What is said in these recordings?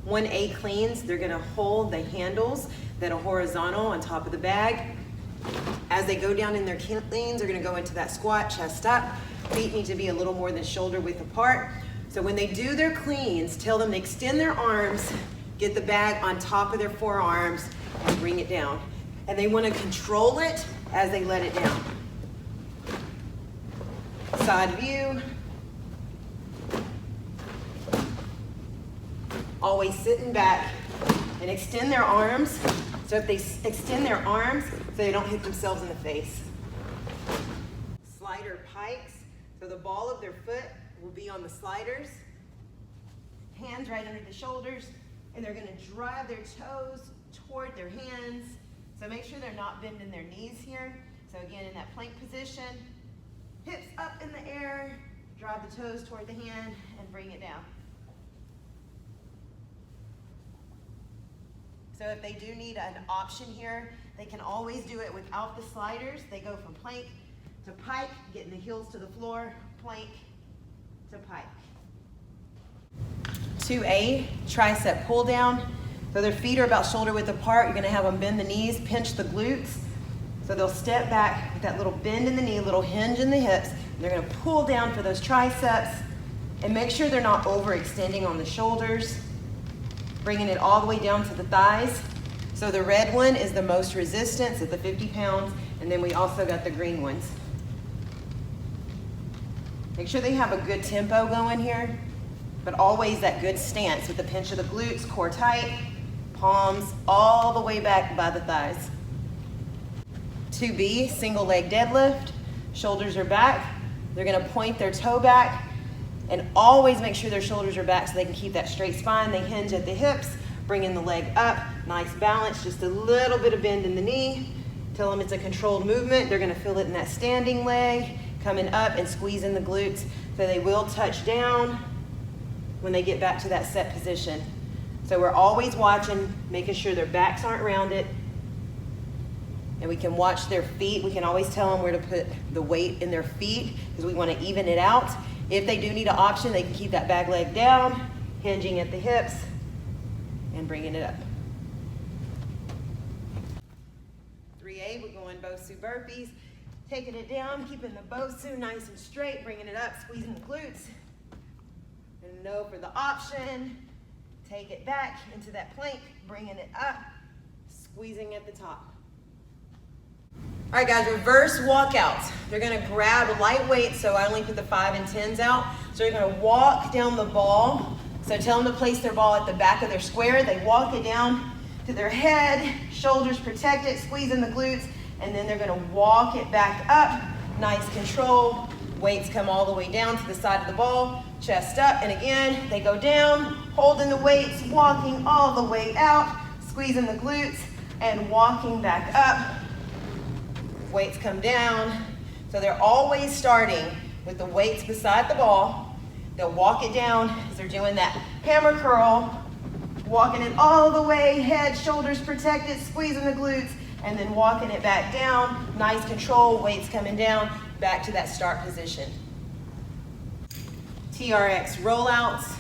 1A cleans, they're gonna hold the handles that are horizontal on top of the bag. As they go down in their cleans, they're gonna go into that squat, chest up. Feet need to be a little more than shoulder width apart. So when they do their cleans, tell them to extend their arms, get the bag on top of their forearms, and bring it down. And they wanna control it as they let it down. Side view. Always sitting back and extend their arms. So if they extend their arms, so they don't hit themselves in the face. Slider pikes. So the ball of their foot will be on the sliders. Hands right under the shoulders. And they're gonna drive their toes toward their hands. So make sure they're not bending their knees here. So again, in that plank position, hips up in the air, drive the toes toward the hand, and bring it down. So if they do need an option here, they can always do it without the sliders. They go from plank to pike, getting the heels to the floor, plank to pike. 2A, tricep pull down. So their feet are about shoulder width apart. You're gonna have them bend the knees, pinch the glutes. So they'll step back with that little bend in the knee, little hinge in the hips. They're gonna pull down for those triceps and make sure they're not overextending on the shoulders, bringing it all the way down to the thighs. So the red one is the most resistance at the 50 pounds, and then we also got the green ones. Make sure they have a good tempo going here, but always that good stance with the pinch of the glutes, core tight, palms all the way back by the thighs. 2B, single leg deadlift. Shoulders are back. They're gonna point their toe back and always make sure their shoulders are back so they can keep that straight spine. They hinge at the hips, bringing the leg up, nice balance, just a little bit of bend in the knee. Tell them it's a controlled movement. They're gonna feel it in that standing leg, coming up and squeezing the glutes. So they will touch down when they get back to that set position. So we're always watching, making sure their backs aren't rounded. And we can watch their feet. We can always tell them where to put the weight in their feet because we want to even it out. If they do need an option, they can keep that back leg down, hinging at the hips, and bringing it up. 3A, we're going Bosu burpees. Taking it down, keeping the Bosu nice and straight, bringing it up, squeezing the glutes. And no for the option. Take it back into that plank, bringing it up, squeezing at the top. All right, guys, reverse walkouts. They're gonna grab lightweight, so I only put the 5 and 10s out. So you're gonna walk down the ball. So tell them to place their ball at the back of their square. They walk it down to their head, shoulders protected, squeezing the glutes, and then they're gonna walk it back up. Nice control. Weights come all the way down to the side of the ball, chest up, and again, they go down, holding the weights, walking all the way out, squeezing the glutes, and walking back up. Weights come down. So they're always starting with the weights beside the ball. They'll walk it down as they're doing that hammer curl, walking it all the way, head, shoulders protected, squeezing the glutes, and then walking it back down. Nice control, weights coming down, back to that start position. TRX rollouts.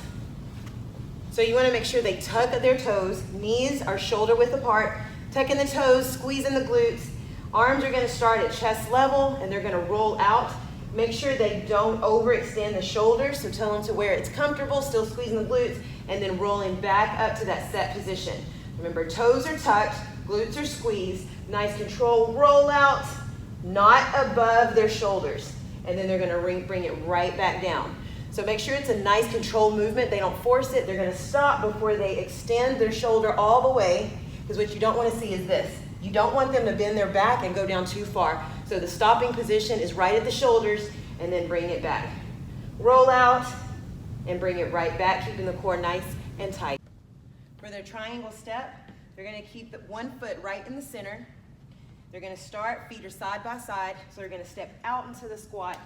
So you want to make sure they tuck at their toes. Knees are shoulder width apart. Tucking the toes, squeezing the glutes. Arms are going to start at chest level and they're going to roll out. Make sure they don't overextend the shoulders, so tell them to where it's comfortable, still squeezing the glutes, and then rolling back up to that set position. Remember, toes are tucked, glutes are squeezed, nice control, roll out, not above their shoulders. And then they're going to bring it right back down. So make sure it's a nice controlled movement. They don't force it. They're going to stop before they extend their shoulder all the way, because what you don't want to see is this. You don't want them to bend their back and go down too far. So the stopping position is right at the shoulders, and then bring it back. Roll out and bring it right back, keeping the core nice and tight. For their triangle step, they're going to keep the one foot right in the center. They're going to start, feet are side by side, so they're going to step out into the squat,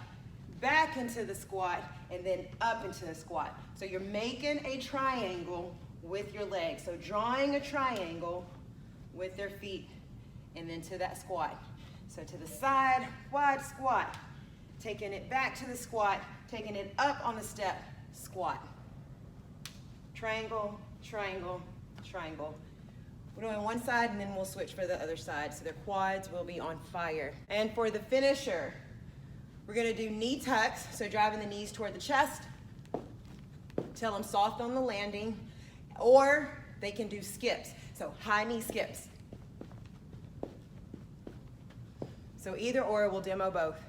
back into the squat, and then up into the squat. So you're making a triangle with your legs. So drawing a triangle with their feet, and then to that squat. So to the side, wide squat. Taking it back to the squat, taking it up on the step, squat. Triangle, triangle, triangle. We're doing one side and then we'll switch for the other side. So their quads will be on fire. And for the finisher, we're gonna do knee tucks. So driving the knees toward the chest. Tell them soft on the landing. Or they can do skips. So high knee skips. So either or, we'll demo both.